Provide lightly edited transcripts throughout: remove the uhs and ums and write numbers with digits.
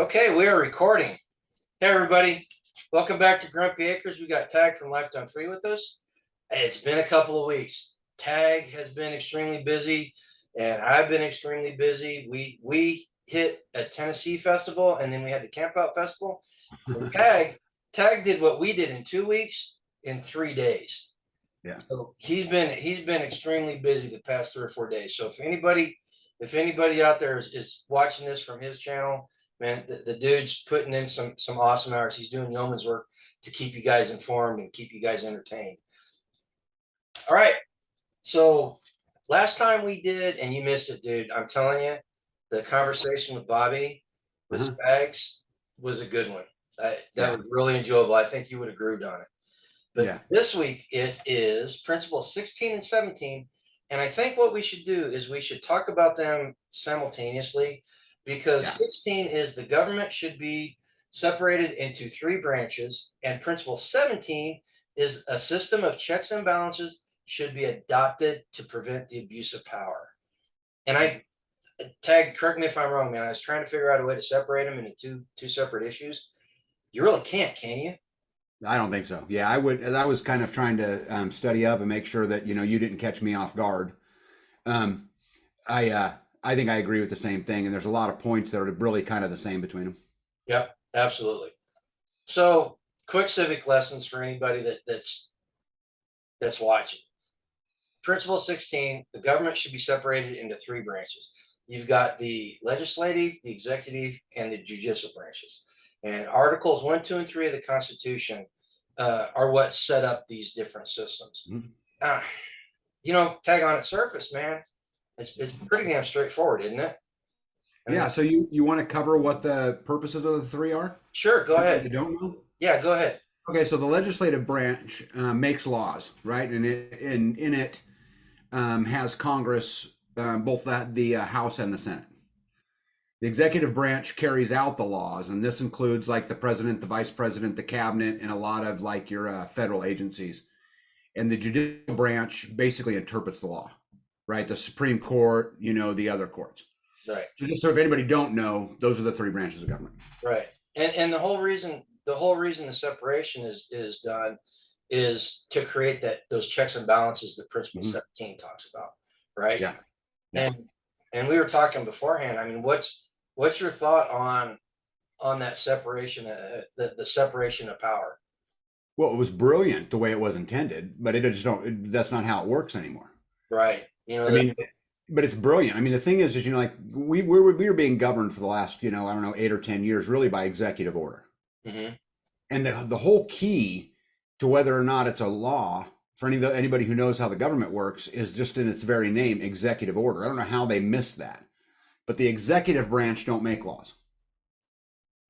Okay, we are recording. Hey, everybody. Welcome back to Grumpy Acres. We got Tag from Lifetime Free with us. It's been a couple of weeks. Tag has been extremely busy, and I've been extremely busy. We hit a Tennessee festival, and then we had the Camp Out Festival. And Tag did what we did in 2 weeks in 3 days. Yeah. So he's been extremely busy the past 3 or 4 days. So if anybody out there is watching this from his channel, man, the dude's putting in some awesome hours. He's doing yeoman's work to keep you guys informed and keep you guys entertained. All right. So last time we did, and you missed it, dude. I'm telling you, the conversation with Bobby with Spags was a good one. That was really enjoyable. I think you would have grooved on it. But this week it is principles 16 and 17. And I think what we should do is we should talk about them simultaneously, because 16 is the government should be separated into 3 branches, and principle 17 is a system of checks and balances should be adopted to prevent the abuse of power. And Tag, correct me if I'm wrong, man. I was trying to figure out a way to separate them into two separate issues. You really can't, can you? I don't think so. Yeah, I was kind of trying to study up and make sure that you didn't catch me off guard. I think I agree with the same thing, and there's a lot of points that are really kind of the same between them. Yep, absolutely. So, quick civic lessons for anybody that's watching. Principle 16: the government should be separated into 3 branches. You've got the legislative, the executive, and the judicial branches. And Articles 1, 2, and 3 of the Constitution are what set up these different systems. Tag, on its surface, man, it's pretty damn straightforward, isn't it? So you want to cover what the purposes of the 3 are? Sure, go ahead. You don't know? Yeah, go ahead. Okay, so the legislative branch makes laws, right? And in it has Congress, both the House and the Senate. The executive branch carries out the laws, and this includes like the president, the vice president, the cabinet, and a lot of like your federal agencies. And the judicial branch basically interprets the law, right? The Supreme Court, the other courts. Right. So if anybody don't know, those are the 3 branches of government. Right. And the whole reason the separation is done is to create those checks and balances that Principle 17 talks about, right? Yeah. And we were talking beforehand. I mean, what's your thought on that separation, the separation of power? Well, it was brilliant the way it was intended, but that's not how it works anymore. Right. But it's brilliant. I mean, the thing is like we were being governed for the last, 8 or 10 years, really by executive order. Mm-hmm. And the whole key to whether or not it's a law for anybody who knows how the government works is just in its very name, executive order. I don't know how they missed that, but the executive branch don't make laws.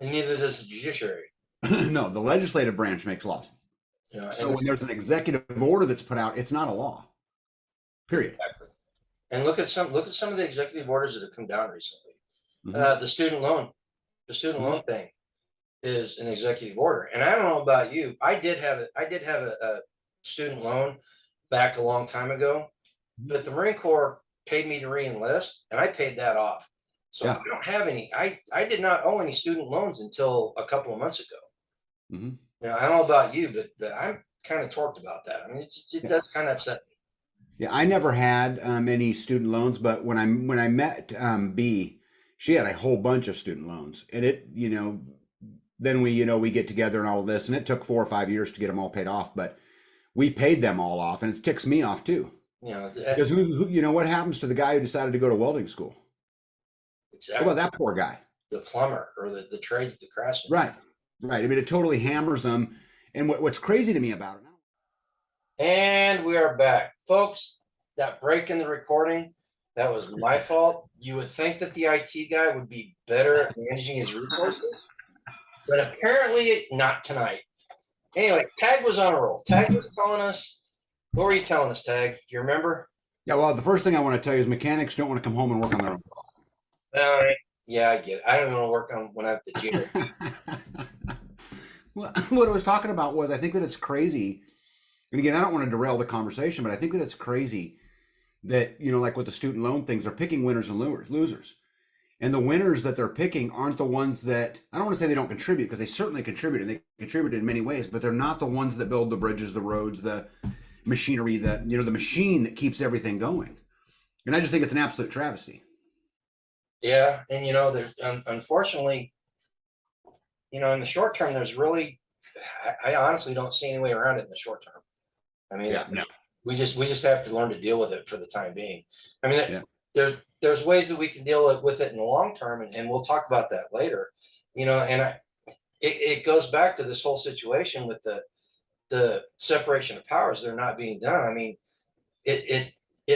And neither does the judiciary. No, the legislative branch makes laws. Yeah, so when there's an executive order that's put out, it's not a law. Period. Exactly. And look at some of the executive orders that have come down recently. The student loan thing is an executive order. And I don't know about you. I did have a student loan back a long time ago, but the Marine Corps paid me to re-enlist, and I paid that off. So I don't have any. I did not owe any student loans until a couple of months ago. I don't know about you, but I'm kind of torqued about that. I mean, it does kind of upset me. Yeah, I never had any student loans, but when I met B, she had a whole bunch of student loans, and then we get together and all of this, and it took 4 or 5 years to get them all paid off, but we paid them all off, and it ticks me off too. Because what happens to the guy who decided to go to welding school? Exactly. What about that poor guy? The plumber or the craftsman. Right. I mean, it totally hammers them. And what's crazy to me about it now. And we are back, folks. That break in the recording, that was my fault. You would think that the IT guy would be better at managing his resources, but apparently not tonight. Anyway, Tag was on a roll. Tag was telling us, what were you telling us, Tag? Do you remember? Yeah, well, the first thing I want to tell you is mechanics don't want to come home and work on their own. All right. Yeah, I get it. I don't want to work on when I'm at the gym. Well, what I was talking about was I think that it's crazy. And again, I don't want to derail the conversation, but I think that it's crazy that, like with the student loan things, they're picking winners and losers. And the winners that they're picking aren't the ones that, I don't want to say they don't contribute, because they certainly contribute and they contribute in many ways, but they're not the ones that build the bridges, the roads, the machinery, the machine that keeps everything going. And I just think it's an absolute travesty. Yeah, and there, unfortunately, in the short term, there's really, I honestly don't see any way around it in the short term. I mean, No. we just have to learn to deal with it for the time being. I mean, Yeah. there's ways that we can deal with it in the long term, and we'll talk about that later. And it goes back to this whole situation with the separation of powers. They're not being done. I mean, it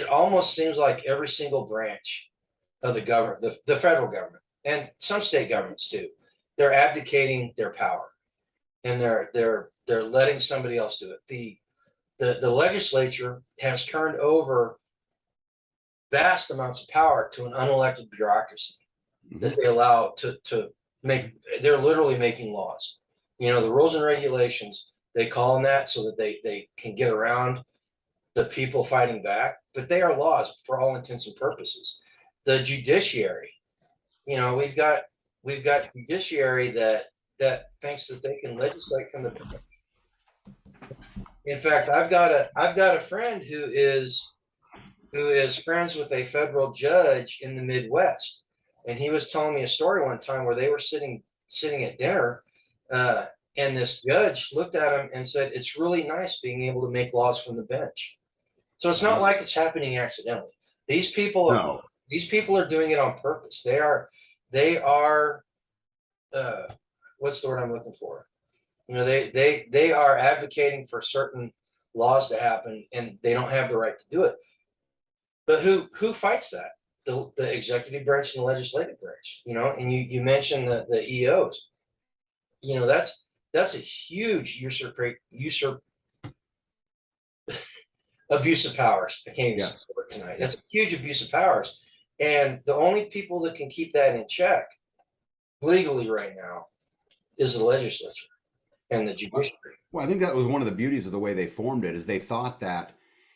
almost seems like every single branch of the government, the federal government, and some state governments too, they're abdicating their power, and they're letting somebody else do it. The legislature has turned over vast amounts of power to an unelected bureaucracy that they allow to make. They're literally making laws. The rules and regulations, they call them that so that they can get around the people fighting back, but they are laws for all intents and purposes. The judiciary, we've got judiciary that thinks that they can legislate from the bench. In fact, I've got a friend who is friends with a federal judge in the Midwest, and he was telling me a story one time where they were sitting at dinner, and this judge looked at him and said, "It's really nice being able to make laws from the bench." So it's not like it's happening accidentally. These people are doing it on purpose. They are what's the word I'm looking for? They are advocating for certain laws to happen, and they don't have the right to do it. But who fights that? The executive branch and the legislative branch. And you mentioned the EOs. That's a huge abuse of powers. I can't even say the word tonight. That's a huge abuse of powers. And the only people that can keep that in check legally right now is the legislature and the judiciary. Well, I think that was one of the beauties of the way they formed it, is they thought that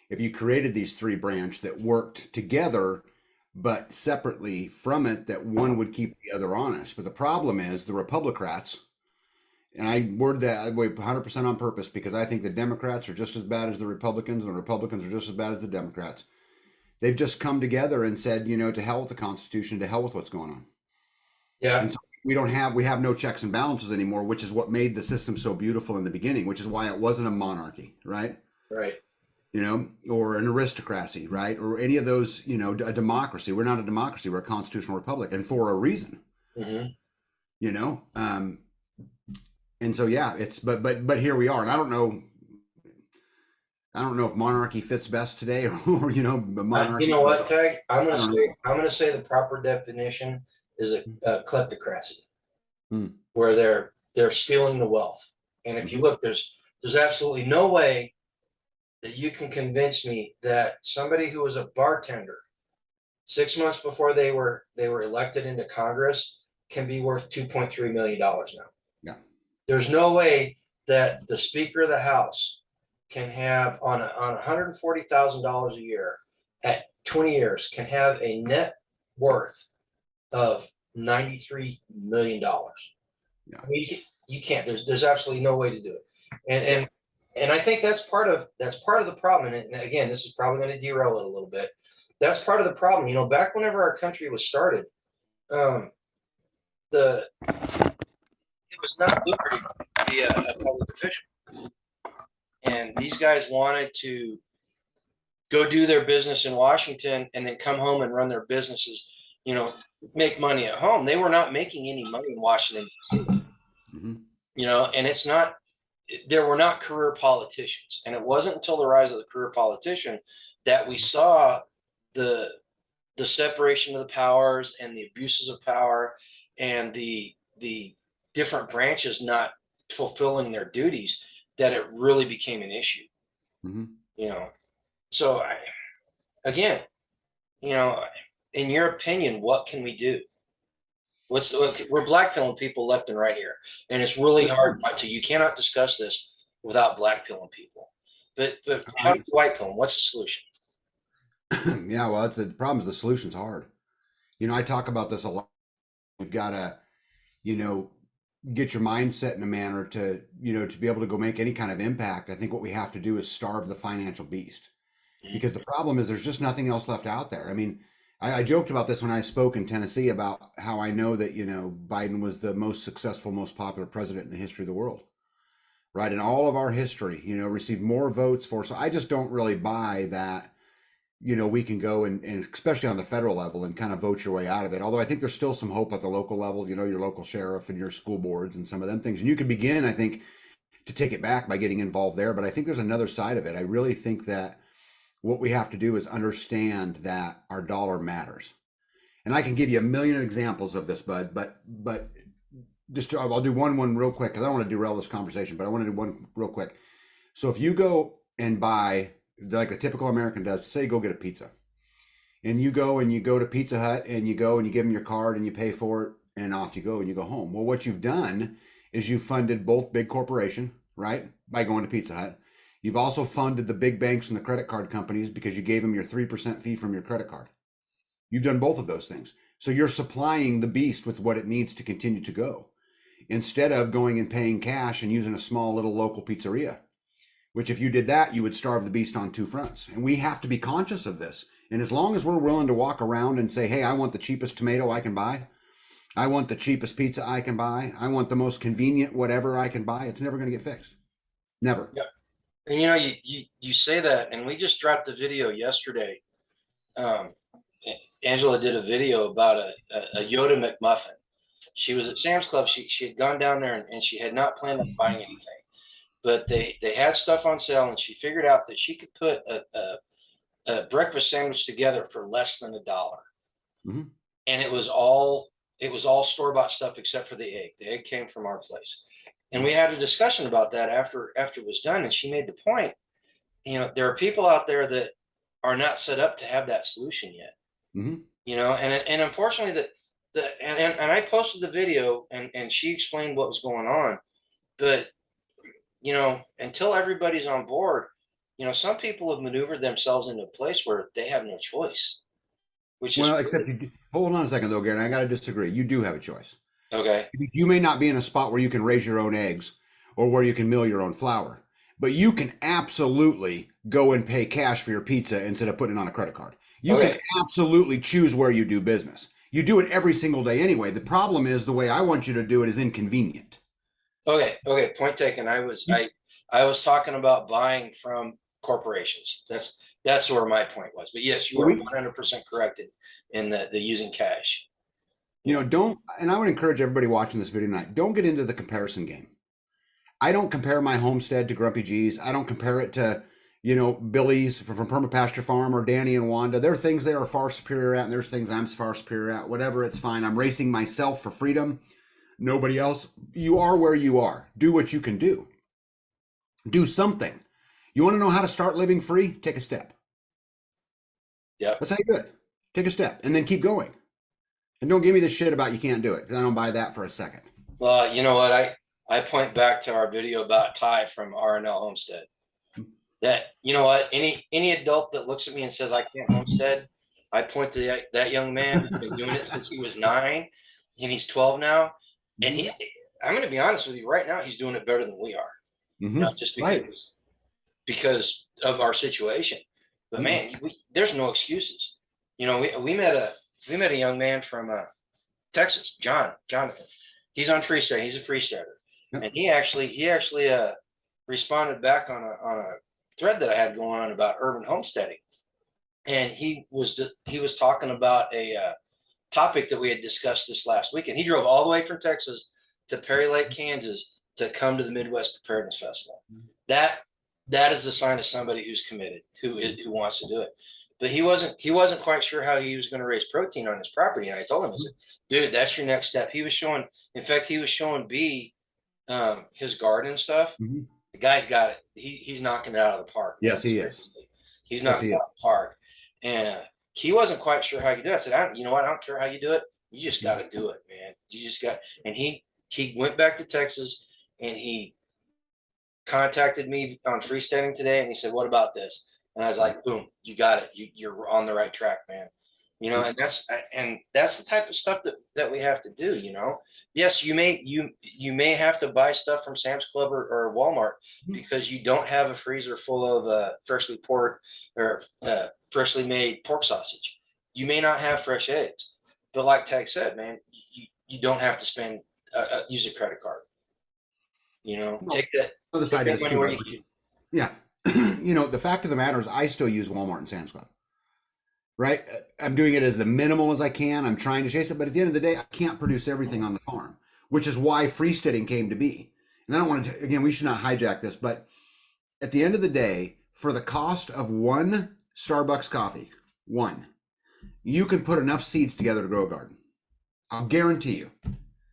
if you created these three branches that worked together but separately from it, that one would keep the other honest. But the problem is the Republicrats, and I word that 100% on purpose, because I think the Democrats are just as bad as the Republicans, and the Republicans are just as bad as the Democrats. They've just come together and said, to hell with the Constitution, to hell with what's going on. Yeah. And so we have no checks and balances anymore, which is what made the system so beautiful in the beginning, which is why it wasn't a monarchy, right? Right. Or an aristocracy, right? Or any of those, a democracy. We're not a democracy. We're a constitutional republic, and for a reason. And so, it's, but here we are. And I don't know if monarchy fits best today, or, monarchy. You know what, Tag? I'm going to say the proper definition is a kleptocracy, where they're stealing the wealth. And if you look, there's absolutely no way that you can convince me that somebody who was a bartender 6 months before they were elected into Congress can be worth $2.3 million now. Yeah. There's no way that the Speaker of the House can have on $140,000 a year at 20 years can have a net worth of $93 million. Yeah. I mean, you can't. There's absolutely no way to do it. And I think that's part of the problem. And again, this is probably going to derail it a little bit. That's part of the problem. Back whenever our country was started, it was not lucrative to be a public official. And these guys wanted to go do their business in Washington and then come home and run their businesses, make money at home. They were not making any money in Washington, D.C. And it's not. There were not career politicians, and it wasn't until the rise of the career politician that we saw the separation of the powers and the abuses of power and the different branches not fulfilling their duties, that it really became an issue. So again, in your opinion, what can we do? We're blackpilling people left and right here, and it's really hard not to. You cannot discuss this without blackpilling people. But how do you white pill them? What's the solution? Yeah, well, the problem is the solution's hard. I talk about this a lot you've got to, you know, get your mindset in a manner to, you know, to be able to go make any kind of impact. I think what we have to do is starve the financial beast, because the problem is there's just nothing else left out there. I mean, I joked about this when I spoke in Tennessee about how I know that, you know, Biden was the most successful, most popular president in the history of the world, right? In all of our history, you know, received more votes for. So I just don't really buy that, you know, we can go and especially on the federal level and kind of vote your way out of it. Although I think there's still some hope at the local level, you know, your local sheriff and your school boards and some of them things. And you can begin, I think, to take it back by getting involved there. But I think there's another side of it. I really think that what we have to do is understand that our dollar matters. And I can give you a million examples of this, Bud, but just I'll do one real quick because I don't want to derail this conversation, but I want to do one real quick. So if you go and buy, like a typical American does, say go get a pizza, and you go to Pizza Hut and you go and you give them your card and you pay for it and off you go and you go home. Well, what you've done is you funded both big corporation, right, by going to Pizza Hut. You've also funded the big banks and the credit card companies because you gave them your 3% fee from your credit card. You've done both of those things. So you're supplying the beast with what it needs to continue to go, instead of going and paying cash and using a small little local pizzeria, which if you did that, you would starve the beast on two fronts. And we have to be conscious of this. And as long as we're willing to walk around and say, hey, I want the cheapest tomato I can buy, I want the cheapest pizza I can buy, I want the most convenient whatever I can buy, it's never going to get fixed. Never. Yep. And you know, you say that, and we just dropped a video yesterday. Angela did a video about a Yoda McMuffin. She was at Sam's Club. She had gone down there and she had not planned on buying anything, but they had stuff on sale, and she figured out that she could put a breakfast sandwich together for less than $1. Mm-hmm. And it was all store-bought stuff except for the egg. The egg came from our place. And we had a discussion about that after it was done. And she made the point, you know, there are people out there that are not set up to have that solution yet. Mm-hmm. You know, and unfortunately and I posted the video and she explained what was going on. But, you know, until everybody's on board, you know, some people have maneuvered themselves into a place where they have no choice. Which Well, is except hold on a second though, Gary. I got to disagree. You do have a choice. okay. You may not be in a spot where you can raise your own eggs or where you can mill your own flour, but you can absolutely go and pay cash for your pizza instead of putting it on a credit card. You can absolutely choose where you do business. You do it every single day anyway. The problem is the way I want you to do it is inconvenient. Okay. Point taken. I was talking about buying from corporations. That's where my point was. But yes, you are 100% correct in the using cash. You know, don't, and I would encourage everybody watching this video tonight, don't get into the comparison game. I don't compare my homestead to Grumpy G's. I don't compare it to, you know, Billy's from Permapasture Farm or Danny and Wanda. There are things they are far superior at, and there's things I'm far superior at. Whatever, it's fine. I'm racing myself for freedom. Nobody else. You are where you are. Do what you can do. Do something. You want to know how to start living free? Take a step. Yeah. That's how you do it. Take a step and then keep going. And don't give me this shit about you can't do it, because I don't buy that for a second. Well, you know what? I point back to our video about Ty from RNL Homestead. That, you know what? Any adult that looks at me and says I can't homestead, I point to that young man who's been doing it since he was 9, and he's 12 now. And I'm going to be honest with you right now, he's doing it better than we are. Mm-hmm. Not just because of our situation. But man, there's no excuses. You know, we met a young man from Texas, Jonathan. He's on Freestar. He's a Freestarter, and he actually responded back on a thread that I had going on about urban homesteading, and he was talking about a topic that we had discussed this last week, and he drove all the way from Texas to Perry Lake, Kansas, to come to the Midwest Preparedness Festival. That is the sign of somebody who's committed, who wants to do it. But he wasn't quite sure how he was going to raise protein on his property. And I told him, I said, dude, that's your next step. He was showing B his garden stuff. Mm-hmm. The guy's got it. He's knocking it out of the park. Yes, he is. He's knocking it out of the park. And he wasn't quite sure how you do it. I said, you know what? I don't care how you do it. You just got to do it, man. You just got. And he went back to Texas and he contacted me on freestanding today. And he said, what about this? And I was like, boom, you got it. You're on the right track, man. You know, and that's the type of stuff that we have to do. You know, yes, you may have to buy stuff from Sam's Club or Walmart because you don't have a freezer full of freshly pork or freshly made pork sausage. You may not have fresh eggs, but like Tag said, man, you don't have to spend use a credit card. You know, Well, other take side that is money too. where Like, you. yeah, the fact of the matter is, I still use Walmart and Sam's Club. Right? I'm doing it as the minimal as I can. I'm trying to chase it, but at the end of the day, I can't produce everything on the farm, which is why freesteading came to be. And I don't want to, again, we should not hijack this, but at the end of the day, for the cost of one Starbucks coffee, one, you can put enough seeds together to grow a garden. I'll guarantee you.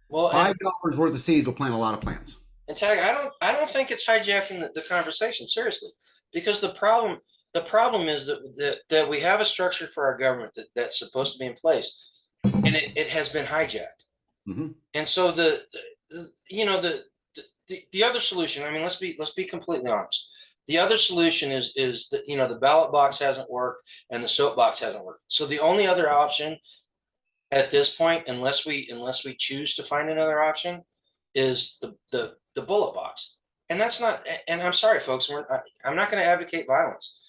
Well, $5 worth of seeds will plant a lot of plants. and Tag, I don't think it's hijacking the conversation seriously, because the problem is that we have a structure for our government that's supposed to be in place, and it has been hijacked. Mm-hmm. And so the other solution. I mean, let's be completely honest. The other solution is that the ballot box hasn't worked and the soapbox hasn't worked. So the only other option at this point, unless we choose to find another option, is the bullet box. And that's not. And I'm sorry, folks. I'm not going to advocate violence.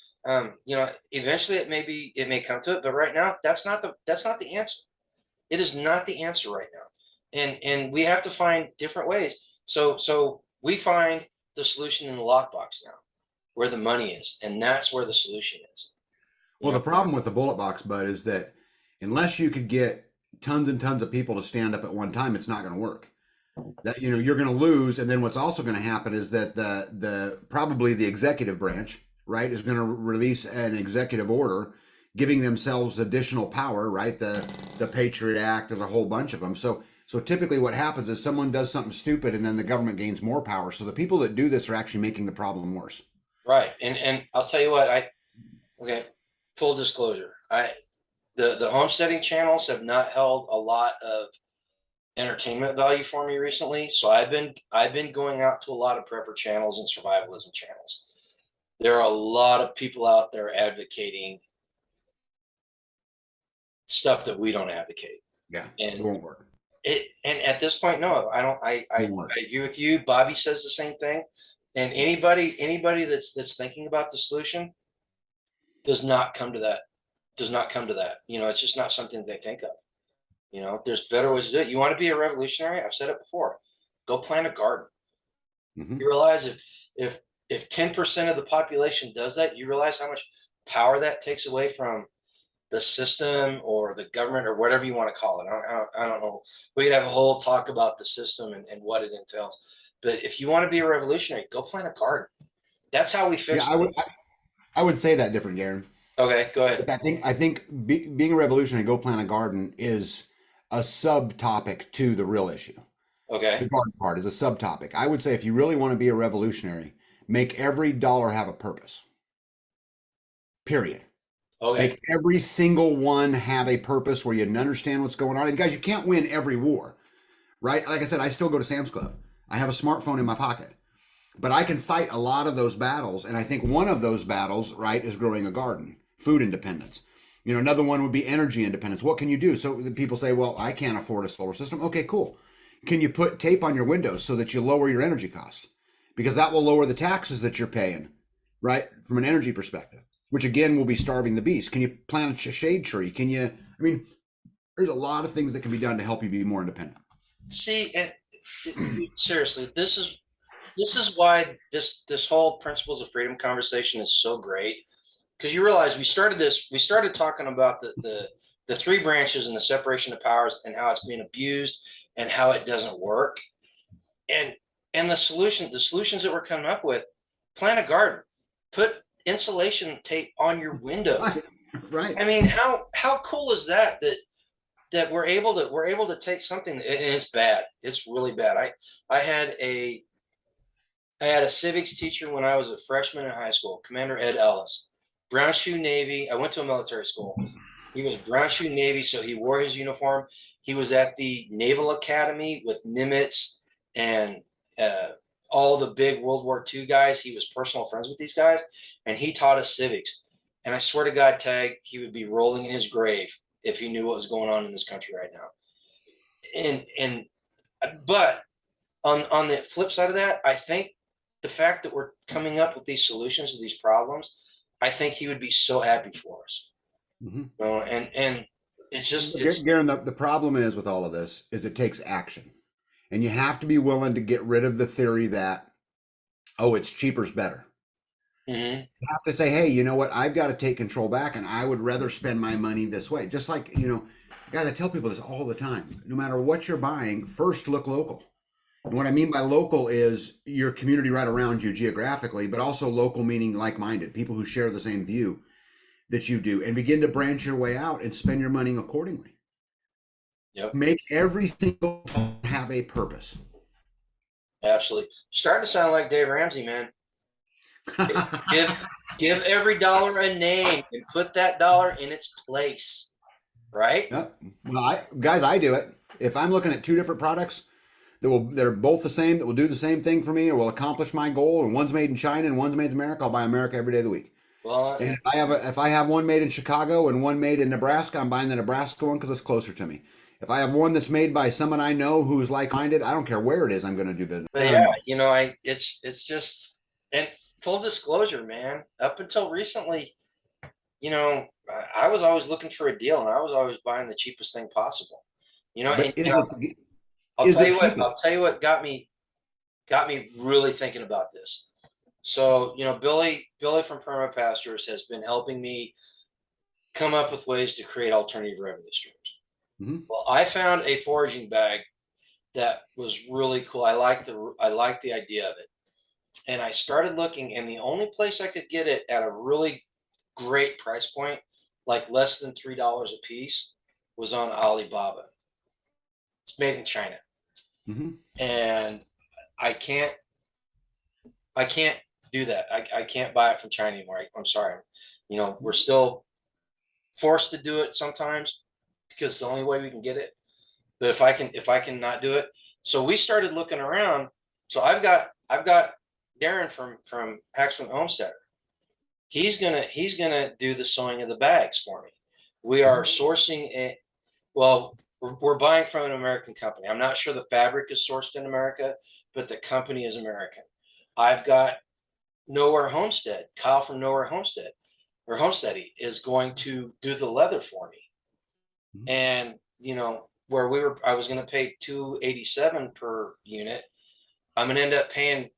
Eventually it may come to it, but right now that's not the answer. It is not the answer right now, and we have to find different ways. So we find the solution in the lockbox now, where the money is, and that's where the solution is. You Well, know, the problem with the bullet box, Bud, is that unless you could get tons and tons of people to stand up at one time, it's not going to work. That you're going to lose, and then what's also going to happen is that the probably the executive branch, right, is going to release an executive order giving themselves additional power, right? The Patriot Act, there's a whole bunch of them. So typically what happens is someone does something stupid and then the government gains more power. So the people that do this are actually making the problem worse. right? And I'll tell you what. Okay, full disclosure. The homesteading channels have not held a lot of entertainment value for me recently. So I've been going out to a lot of prepper channels and survivalism channels. There are a lot of people out there advocating stuff that we don't advocate. Yeah, it And won't work. and at this point, no, I don't. It won't work. I agree with you. Bobby says the same thing. And anybody that's thinking about the solution does not come to that. Does not come to that. It's just not something they think of. There's better ways to do it. You want to be a revolutionary? I've said it before. Go plant a garden. Mm-hmm. You realize if 10% of the population does that, you realize how much power that takes away from the system or the government or whatever you want to call it. I don't know. We could have a whole talk about the system and what it entails. But if you want to be a revolutionary, go plant a garden. That's how we fix Yeah, it. I would say that different, Garen. Okay, go ahead. I think being a revolutionary, go plant a garden is a subtopic to the real issue. Okay. The garden part is a subtopic. I would say if you really want to be a revolutionary, make every dollar have a purpose. Period. Okay. Make every single one have a purpose where you understand what's going on. And guys, you can't win every war, right? Like I said, I still go to Sam's Club. I have a smartphone in my pocket, but I can fight a lot of those battles. And I think one of those battles, right, is growing a garden, food independence. Another one would be energy independence. What can you do? So the people say, well, I can't afford a solar system. Okay, cool. Can you put tape on your windows so that you lower your energy costs? Because that will lower the taxes that you're paying, right, from an energy perspective, which again will be starving the beast. Can you plant a shade tree? There's a lot of things that can be done to help you be more independent. See, and seriously, this is why this whole principles of freedom conversation is so great, because you realize we started talking about the three branches and the separation of powers and how it's being abused and how it doesn't work, and the solutions that we're coming up with: plant a garden, put insulation tape on your windows. Right. I mean, how cool is that we're able to take something, and it's bad. It's really bad. I had a civics teacher when I was a freshman in high school, Commander Ed Ellis, brown shoe Navy. I went to a military school. He was brown shoe Navy, so he wore his uniform. He was at the Naval Academy with Nimitz and all the big World War II guys. He was personal friends with these guys, and he taught us civics. And I swear to God, Tag, he would be rolling in his grave if he knew what was going on in this country right now. But on the flip side of that, I think the fact that we're coming up with these solutions to these problems, I think he would be so happy for us. Mm-hmm. You know, and it's just Garen, the problem is with all of this is it takes action. And you have to be willing to get rid of the theory that, oh, it's cheaper's better. Mm-hmm. You have to say, hey, you know what? I've got to take control back, and I would rather spend my money this way. Just like, you know, guys, I tell people this all the time. No matter what you're buying, first look local. And what I mean by local is your community right around you geographically, but also local meaning like-minded, people who share the same view that you do, and begin to branch your way out and spend your money accordingly. Yep. Make every single have a purpose. Absolutely. Starting to sound like Dave Ramsey, man. give every dollar a name and put that dollar in its place. Right? Yeah. Well, I do it. If I'm looking at two different products they're both the same, that will do the same thing for me or will accomplish my goal, and one's made in China and one's made in America, I'll buy America every day of the week. Well, and if I have one made in Chicago and one made in Nebraska, I'm buying the Nebraska one because it's closer to me. If I have one that's made by someone I know who's like-minded, I don't care where it is, I'm going to do business. But yeah, you know, it's just, and full disclosure, man, up until recently, you know, I was always looking for a deal, and I was always buying the cheapest thing possible. You know, I'll tell you what got me really thinking about this. So, you know, Billy from Perma Pastures has been helping me come up with ways to create alternative revenue streams. Mm-hmm. Well, I found a foraging bag that was really cool. I liked the idea of it. And I started looking, and the only place I could get it at a really great price point, like less than $3 a piece, was on Alibaba. It's made in China. Mm-hmm. And I can't do that. I can't buy it from China anymore. I'm sorry. You know, we're still forced to do it sometimes because it's the only way we can get it. But if I can not do it, so we started looking around. So I've got Darren from Hacksmith Homesteader. He's gonna do the sewing of the bags for me. We are sourcing it. Well, we're buying from an American company. I'm not sure the fabric is sourced in America, but the company is American. I've got Nowhere Homestead. Kyle from Nowhere Homestead or Homesteady is going to do the leather for me. Mm-hmm. And you know, where I was going to pay $287 per unit. I'm going to end up paying.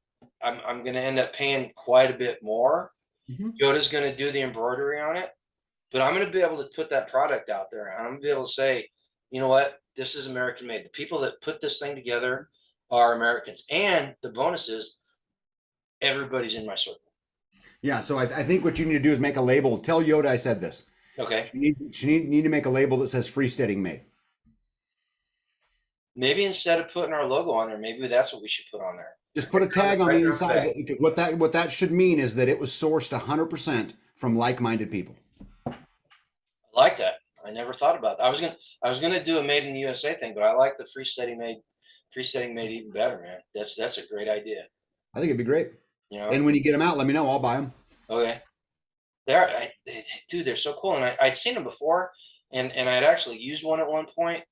I'm going to end up paying quite a bit more. Mm-hmm. Yoda's going to do the embroidery on it, but I'm going to be able to put that product out there. And I'm going to be able to say, you know what, this is American made. The people that put this thing together are Americans. And the bonus is everybody's in my circle. Yeah. So I think what you need to do is make a label. Tell Yoda I said this. Okay. She need to make a label that says Freesteading Made. Maybe instead of putting our logo on there, maybe that's what we should put on there. Just put a tag on the inside. What that should mean is that it was sourced 100% from like-minded people. I like that. I never thought about that. I was gonna do a made in the USA thing, but I like the Freesteading Made even better, man. That's a great idea. I think it'd be great. You know, and when you get them out, let me know. I'll buy them. Okay. They're so cool. And I'd seen them before, and I'd actually used one at one point.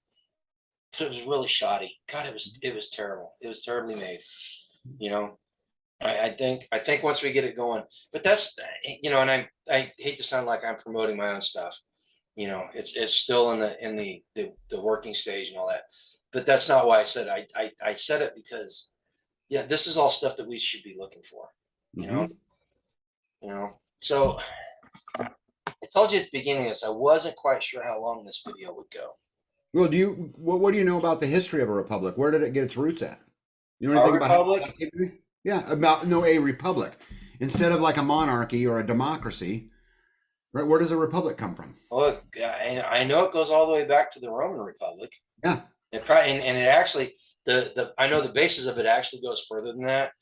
It was really shoddy. God, it was terrible. It was terribly made. You know, I think once we get it going, but that's, you know, and I hate to sound like I'm promoting my own stuff. You know, it's still in the working stage and all that, but that's not why I said it. I said it because, yeah, this is all stuff that we should be looking for. You know, so I told you at the beginning of this, I wasn't quite sure how long this video would go. Well, what do you know about the history of a republic? Where did it get its roots at? You know anything about republic? A republic. Instead of like a monarchy or a democracy, right? Where does a republic come from? Well, I know it goes all the way back to the Roman Republic. Yeah. It probably, and it actually, I know the basis of it actually goes further than that,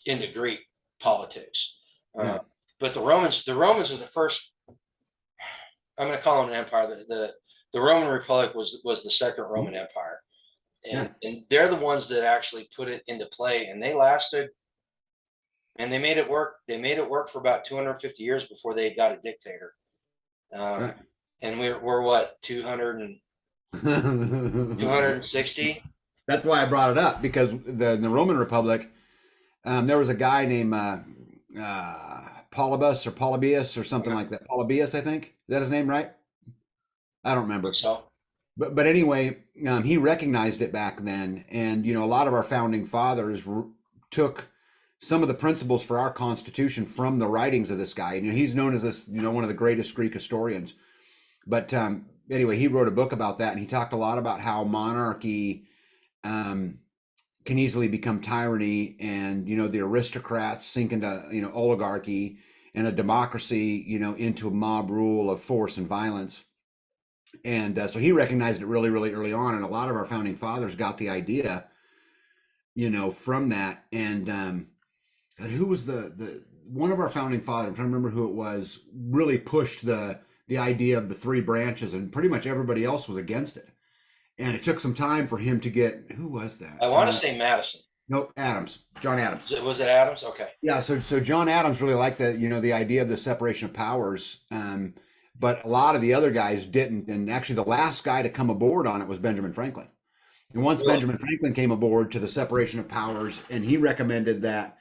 into Greek politics. But the Romans are the first. I'm going to call them an empire. The Roman Republic was the second Roman Empire, and they're the ones that actually put it into play, and they lasted, and they made it work. They made it work for about 250 years before they got a dictator. and we're what, 260? That's why I brought it up, because in the Roman Republic, there was a guy named Polybus or Polybius or something like that. Polybius, I think. Is that his name, right? I don't remember. So But anyway, he recognized it back then, and a lot of our founding fathers took some of the principles for our Constitution from the writings of this guy. And he's known as this, one of the greatest Greek historians. But anyway, he wrote a book about that, and he talked a lot about how monarchy um, can easily become tyranny, and the aristocrats sink into oligarchy, and a democracy into a mob rule of force and violence. And so he recognized it really, really early on, and a lot of our founding fathers got the idea, from that. And who was the one of our founding fathers? I'm trying to remember who it was. Really pushed the idea of the three branches, and pretty much everybody else was against it. And it took some time for him to get. Who was that? I want to say Madison. Nope, Adams, John Adams. Was it Adams? Okay. Yeah, so John Adams really liked the idea of the separation of powers. But a lot of the other guys didn't. And actually, the last guy to come aboard on it was Benjamin Franklin. And once Really? Benjamin Franklin came aboard to the separation of powers, and he recommended that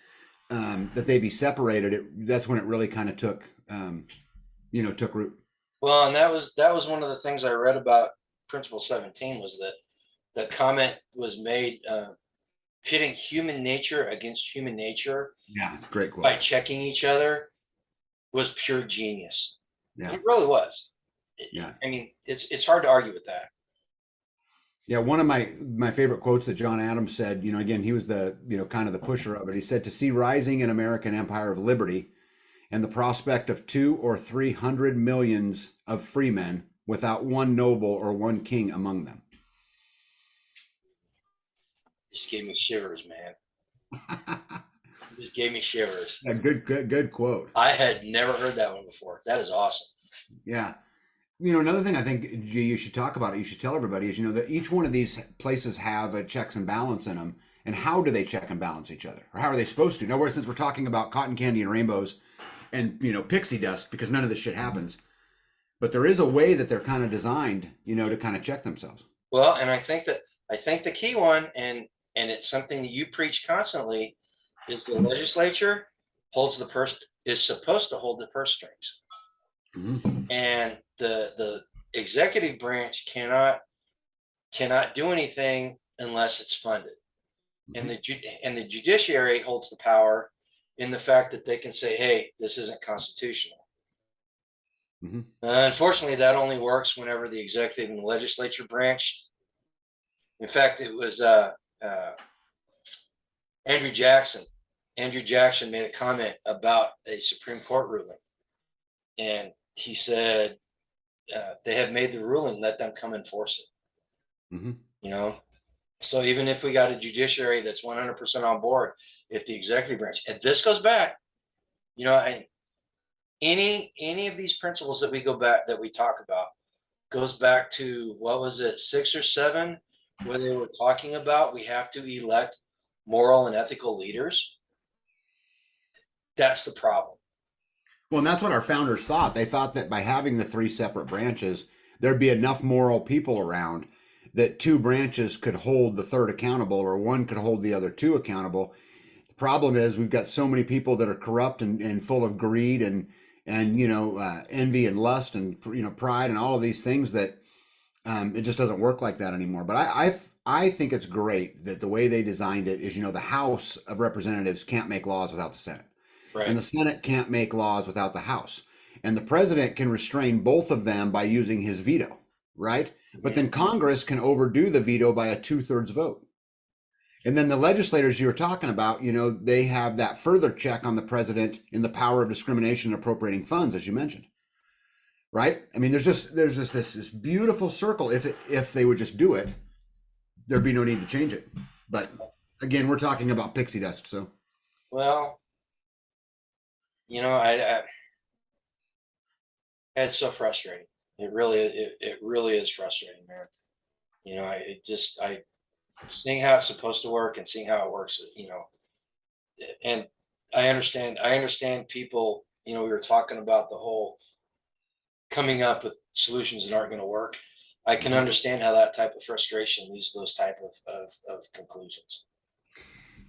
that they be separated, that's when it really kind of took took root. Well, and that was one of the things I read about Principle 17, was that the comment was made, pitting human nature against human nature Yeah, it's a great quote. by checking each other was pure genius. Yeah, It really was. yeah, I mean, it's hard to argue with that. yeah. One of my favorite quotes that John Adams said. Again, he was the kind of the pusher of it. He said, "To see rising an American empire of liberty, and the prospect of 200 or 300 millions of freemen without one noble or one king among them." Just gave me shivers, man. Just gave me shivers. A good quote. I had never heard that one before. That is awesome. Yeah. Another thing I think, G, you should talk about it, you should tell everybody is, that each one of these places have a checks and balance in them. And how do they check and balance each other? Or how are they supposed to? Nowhere, since we're talking about cotton candy and rainbows and, pixie dust, because none of this shit happens. But there is a way that they're kind of designed, to kind of check themselves. Well, and I think the key one, and it's something that you preach constantly, is the legislature is supposed to hold the purse strings. Mm-hmm. And the executive branch cannot do anything unless it's funded. Mm-hmm. And the judiciary holds the power in the fact that they can say, hey, this isn't constitutional. Mm-hmm. Unfortunately, that only works whenever the executive and the legislature branch. In fact, it was Andrew Jackson. Andrew Jackson made a comment about a Supreme Court ruling, and he said, they have made the ruling, let them come enforce it. Mm-hmm. So even if we got a judiciary that's 100% on board, if the executive branch, and this goes back, any of these principles that we talk about goes back to, what was it, 6 or 7, where they were talking about we have to elect moral and ethical leaders. That's the problem. Well, and that's what our founders thought. They thought that by having the 3 separate branches, there'd be enough moral people around that 2 branches could hold the third accountable, or one could hold the other 2 accountable. The problem is we've got so many people that are corrupt and full of greed and envy and lust and pride and all of these things that it just doesn't work like that anymore. But I think it's great that the way they designed it is, the House of Representatives can't make laws without the Senate. Right. And the Senate can't make laws without the House. And the president can restrain both of them by using his veto, right? But then Congress can overdo the veto by a 2/3 vote. And then the legislators you were talking about, they have that further check on the president in the power of discrimination and appropriating funds, as you mentioned, right? I mean, there's just this beautiful circle. If they would just do it, there'd be no need to change it. But again, we're talking about pixie dust, so. Well, it's so frustrating. It really is frustrating, man. Seeing how it's supposed to work and seeing how it works, and I understand people, we were talking about the whole coming up with solutions that aren't going to work, I can understand how that type of frustration leads to those type of conclusions.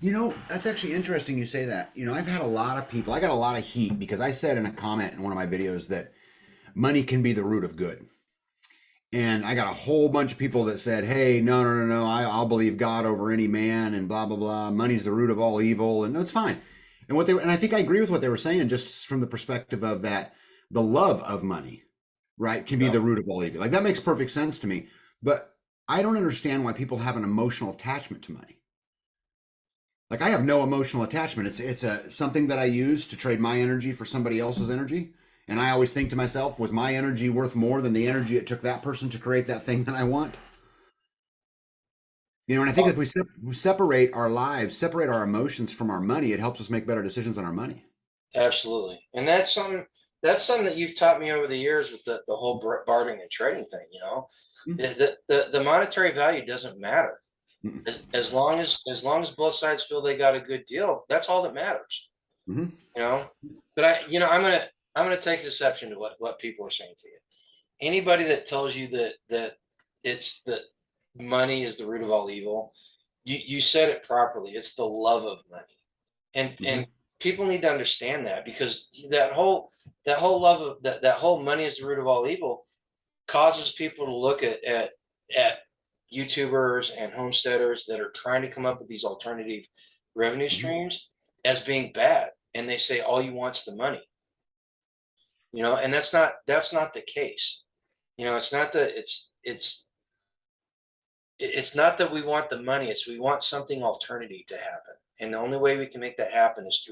You know, that's actually interesting you say that. You know, I've had a lot of people, I got a lot of heat because I said in a comment in one of my videos that money can be the root of good. And I got a whole bunch of people that said, hey, no, I'll believe God over any man and blah, blah, blah. Money's the root of all evil. And no, it's fine. And and I think I agree with what they were saying, just from the perspective of that, the love of money, right, can be Yeah. the root of all evil. Like that makes perfect sense to me. But I don't understand why people have an emotional attachment to money. Like I have no emotional attachment. It's a something that I use to trade my energy for somebody else's energy. And I always think to myself, was my energy worth more than the energy it took that person to create that thing that I want? You know, and I think if we separate our lives, separate our emotions from our money, it helps us make better decisions on our money. Absolutely, and that's something that you've taught me over the years with the whole bartering and trading thing. You know, Mm-hmm. the monetary value doesn't matter as long as both sides feel they got a good deal. That's all that matters. Mm-hmm. You know, but I'm gonna take exception to what people are saying to you. Anybody that tells you that it's that money is the root of all evil, you said it properly. It's the love of money, and Mm-hmm. people need to understand that, because that whole love of that whole money is the root of all evil causes people to look at YouTubers and homesteaders that are trying to come up with these alternative revenue Mm-hmm. streams as being bad, and they say all you want's the money. And that's not the case. It's not that it's not that we want the money. It's we want something alternative to happen, and the only way we can make that happen is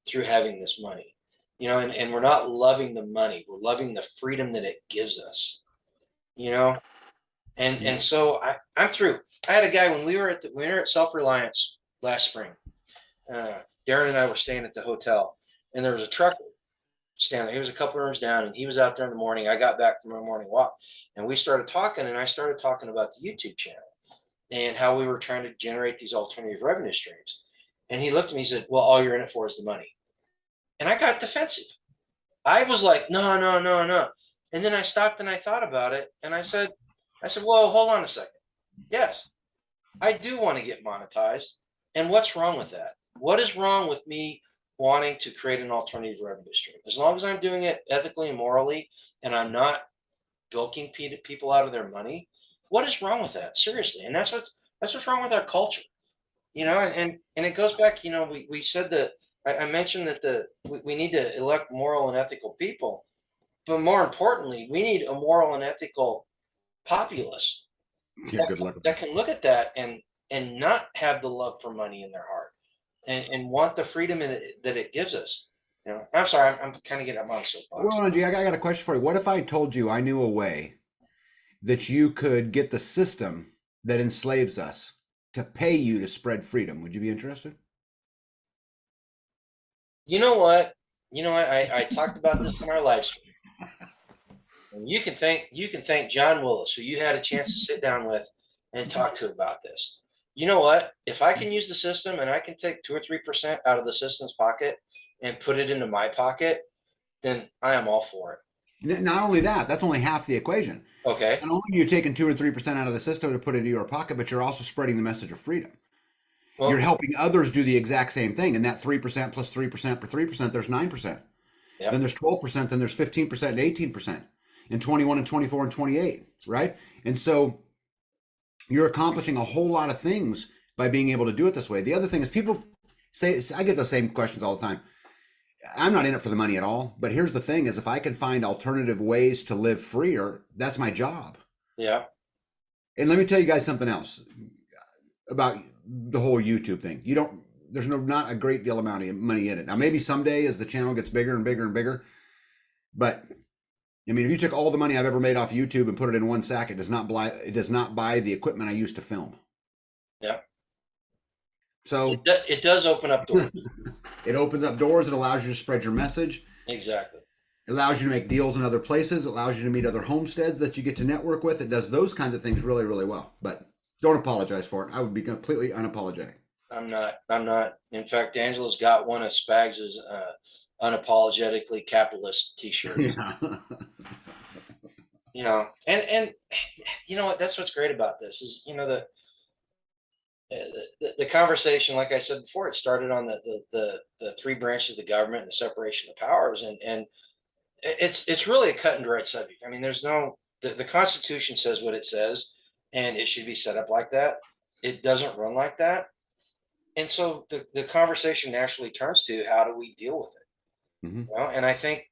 through having this money. And we're not loving the money. We're loving the freedom that it gives us. You know, and Yeah. so I'm through. I had a guy when we were at Self Reliance last spring. Darren and I were staying at the hotel, and there was a trucker standing. He was a couple rooms down, and he was out there in the morning. I got back from a morning walk, and we started talking, and I started talking about the YouTube channel and how we were trying to generate these alternative revenue streams. And he looked at me and said, well, all you're in it for is the money. And I got defensive. I was like, no, no, no, no. And then I stopped and I thought about it. And I said, well, hold on a second. Yes, I do want to get monetized. And what's wrong with that? What is wrong with me wanting to create an alternative revenue stream? As long as I'm doing it ethically and morally, and I'm not bilking people out of their money, what is wrong with that? Seriously. And that's what's wrong with our culture. And it goes back. We said that I mentioned that we need to elect moral and ethical people, but more importantly, we need a moral and ethical populace Yeah. that Good luck with that that. can look at that and not have the love for money in their heart, and want the freedom that it gives us. I'm sorry, I'm kind of getting up on a Well, soapbox. Angie, I got a question for you. What if I told you I knew a way that you could get the system that enslaves us to pay you to spread freedom? Would you be interested? You know what? I talked about this in our live stream. And you can thank John Willis, who you had a chance to sit down with and talk to about this. You know what? If I can use the system and I can take 2 or 3% out of the system's pocket and put it into my pocket, then I am all for it. Not only that, that's only half the equation. Okay. Not only are you taking 2 or 3% out of the system to put into your pocket, but you're also spreading the message of freedom. You're Well, helping others do the exact same thing. And that 3% plus 3% per 3%, there's 9%. Then yep. there's 12%, then there's 15% and 18%, and 21 and 24 and 28, right? And so you're accomplishing a whole lot of things by being able to do it this way. The other thing is people say, I get the same questions all the time. I'm not in it for the money at all, but here's the thing is if I can find alternative ways to live freer, that's my job. Yeah. And let me tell you guys something else about the whole YouTube thing. There's not a great deal amount of money in it. Now, maybe someday as the channel gets bigger and bigger and bigger, but I mean, if you took all the money I've ever made off YouTube and put it in one sack, it does not buy the equipment I used to film. Yeah. So It does open up doors. it opens up doors. It allows you to spread your message. Exactly. It allows you to make deals in other places. It allows you to meet other homesteads that you get to network with. It does those kinds of things really, really well. But don't apologize for it. I would be completely unapologetic. I'm not. In fact, Angela's got one of Spags's unapologetically capitalist T-shirts. Yeah. you know, and you know what, that's what's great about this is, you know, the conversation, like I said before, it started on the three branches of the government and the separation of powers, and it's really a cut and dried subject. I mean, there's no the Constitution says what it says, and it should be set up like that. It doesn't run like that, and so the conversation naturally turns to how do we deal with it. Hmm. You know? And I think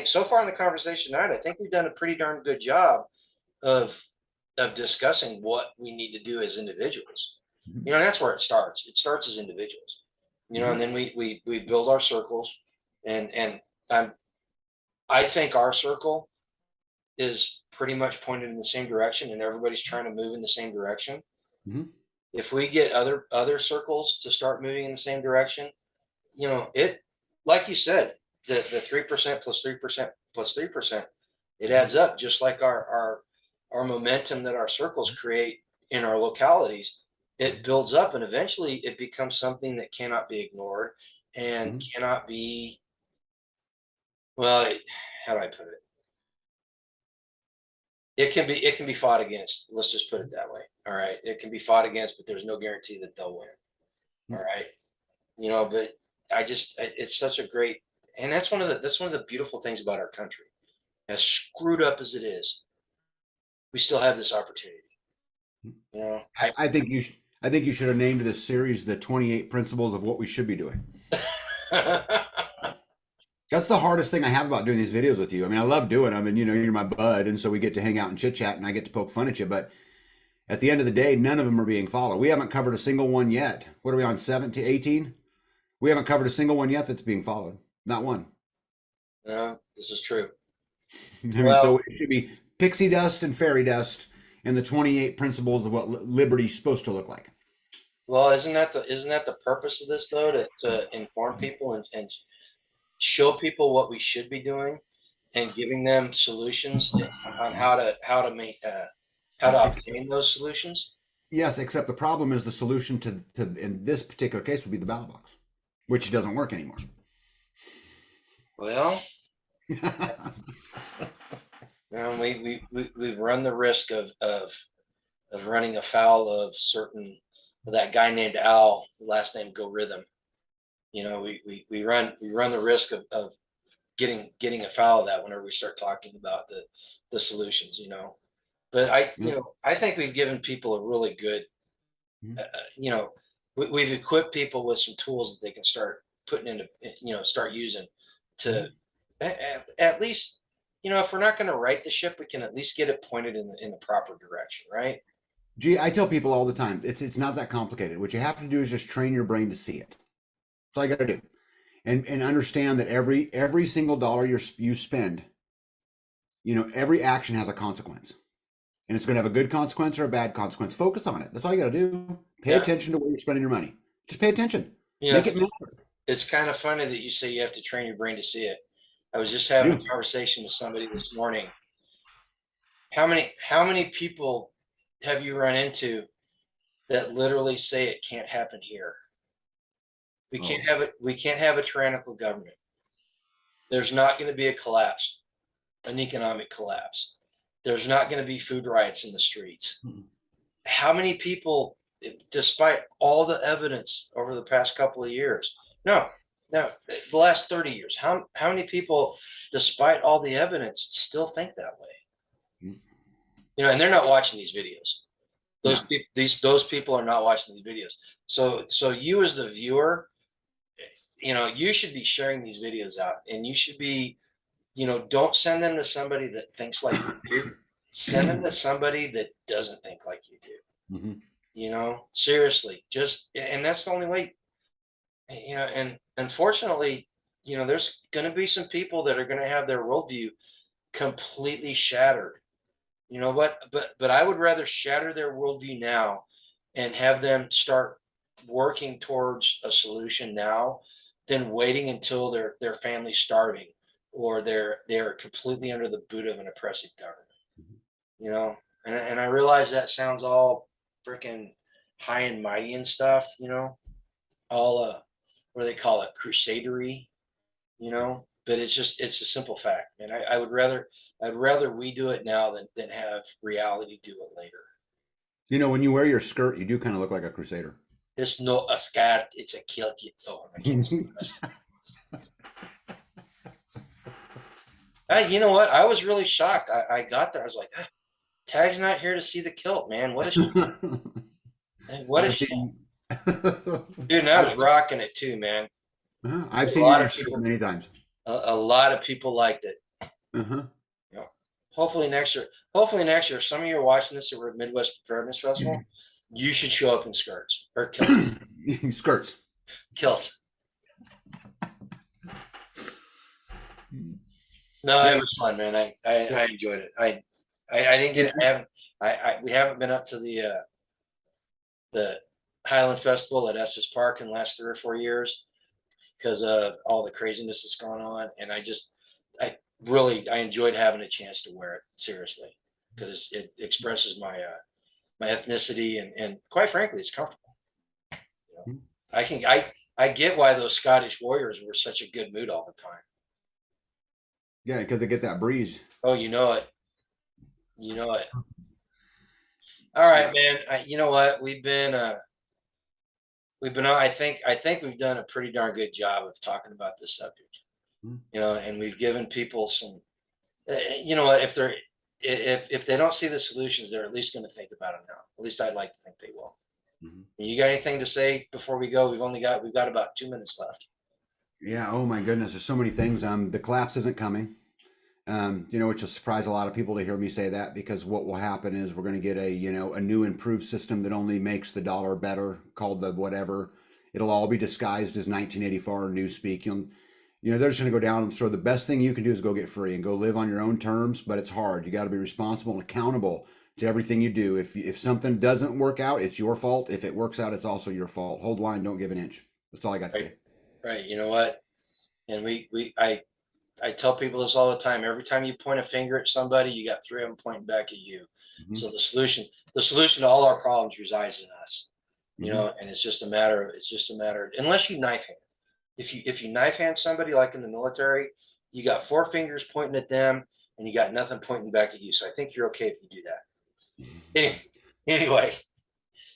so far in the conversation tonight, I think we've done a pretty darn good job of discussing what we need to do as individuals. You know, and that's where it starts. It starts as individuals. You know, Hmm. and then we build our circles, and I'm I think our circle is pretty much pointed in the same direction, and everybody's trying to move in the same direction. Hmm. If we get other circles to start moving in the same direction, you know, it like you said, the 3% plus 3% plus 3%, it adds up just like our momentum that our circles create in our localities. It builds up and eventually it becomes something that cannot be ignored and Hmm. cannot be, well, how do I put it? It can be fought against. Let's just put it that way. All right. It can be fought against, but there's no guarantee that they'll win. All right. You know, but it's such a great, and that's one of the beautiful things about our country. As screwed up as it is, we still have this opportunity. You know, I think you I think you should have named this series the 28 Principles of What We Should Be Doing. That's the hardest thing I have about doing these videos with you. I mean, I love doing them, and you know, you're my bud, and so we get to hang out and chit chat, and I get to poke fun at you. But at the end of the day, none of them are being followed. We haven't covered a single one yet. What are we on, 17, 18? We haven't covered a single one yet that's being followed. Not one. no, this is true. I mean, so Well, it should be pixie dust and fairy dust and the 28 principles of what liberty's supposed to look like. well, isn't that the purpose of this though, to inform people and show people what we should be doing and giving them solutions on how to obtain those solutions. Yes, except the problem is the solution to in this particular case would be the ballot box, which doesn't work anymore. Well, we run the risk of running afoul of that guy named Al, last name Go Rhythm. You know, we run the risk of getting afoul of that whenever we start talking about the solutions. You know, but Yeah. I think we've given people a really good, you know, we've equipped people with some tools that they can start putting into, start using to at least, if we're not going to right the ship, we can at least get it pointed in the proper direction, right? Gee, I tell people all the time, it's not that complicated. What you have to do is just train your brain to see it. That's all you got to do, and understand that every single dollar you spend, you know, every action has a consequence, and it's going to have a good consequence or a bad consequence. Focus on it. That's all you got to do. Pay Yeah. attention to where you're spending your money. Just pay attention. Make it Yes. matter. It's kind of funny that you say you have to train your brain to see it. I was just having a Do. conversation with somebody this morning. How many people have you run into that literally say it can't happen here? We can't Oh. have it. We can't have a tyrannical government. There's not going to be a collapse, an economic collapse. There's not going to be food riots in the streets. Mhm. How many people, despite all the evidence over the past couple of years, no, the last 30 years, how many people, despite all the evidence, still think that way? And they're not watching these videos. Those No. people, those people are not watching these videos. So you as the viewer, you should be sharing these videos out, and you should be, don't send them to somebody that thinks like you do. Send them to somebody that doesn't think like you do. Mhm. Seriously, and that's the only way. And unfortunately, there's going to be some people that are going to have their worldview completely shattered. You know what? But I would rather shatter their worldview now and have them start working towards a solution now than waiting until their family's starving or they're completely under the boot of an oppressive government. You know, and I realize that sounds all freaking high and mighty and stuff. All what do they call it, crusadery. You know, but it's a simple fact. And I'd rather we do it now than have reality do it later. You know, when you wear your skirt, you do kind of look like a crusader. It's no a scat, it's a kill. Oh, I can't say this. You know what? I was really shocked. I got there. I was like, Tag's not here to see the kilt, man. What is she? What is she? Dude, and I was rocking it too, man. I've A seen lot you of people, many times. a lot of people liked it. Uh-huh. You know, hopefully next year, if some of you are watching this at Midwest Preparedness Festival, you should show up in skirts or kilts. Skirts. Kilts. No, it was fun, man. I enjoyed it. I didn't get it. We haven't been up to the Highland Festival at Estes Park in the last 3 or 4 years because of all the craziness that's gone on. And I enjoyed having a chance to wear it seriously because it expresses my my ethnicity and quite frankly, it's comfortable. You know, I get why those Scottish warriors were such a good mood all the time. Yeah, because they get that breeze. Oh, you know it. You know it. All right, man. You know what? We've been I think we've done a pretty darn good job of talking about this subject. You know, and we've given people some. You know what? If they don't see the solutions, they're at least going to think about it now. At least I'd like to think they will. You got anything to say before we go? We've got about 2 minutes left. Yeah. Oh my goodness. There's so many things. The collapse isn't coming. You know, which will surprise a lot of people to hear me say that because what will happen is we're going to get a new improved system that only makes the dollar better, called the whatever. It'll all be disguised as 1984 newspeak. They're just going to go down. So the best thing you can do is go get free and go live on your own terms. But it's hard. You got to be responsible and accountable to everything you do. If something doesn't work out, it's your fault. If it works out, it's also your fault. Hold the line. Don't give an inch. That's all I got to say. Right. You know what? And I tell people this all the time. Every time you point a finger at somebody, you got 3 of them pointing back at you. So the solution to all our problems resides in us. You know, and it's just a matter. Unless you knife hand. If you knife hand somebody like in the military, you got 4 fingers pointing at them, and you got nothing pointing back at you. So I think you're okay if you do that. Anyway.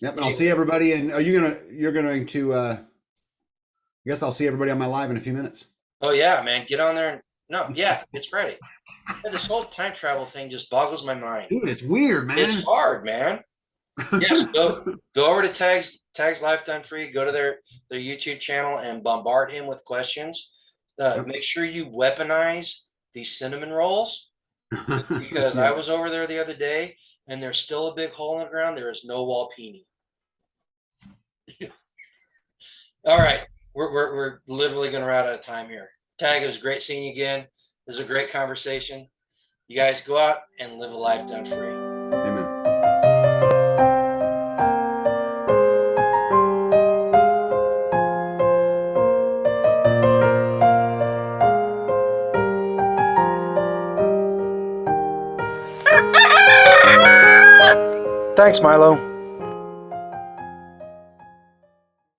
Yep. And I'll see everybody. And you're going to. I guess I'll see everybody on my live in a few minutes. Oh yeah, man, get on there and. No, yeah, it's ready. Yeah, this whole time travel thing just boggles my mind. Dude, it's weird, man. It's hard, man. Yes, go over to Tag's Life Done Free. Go to their YouTube channel and bombard him with questions. Make sure you weaponize these cinnamon rolls because I was over there the other day and there's still a big hole in the ground. There is no Walpini. All right, we're literally going to run out of time here. Tag, it was great seeing you again. It was a great conversation. You guys go out and live a life done free. Amen. Thanks, Milo.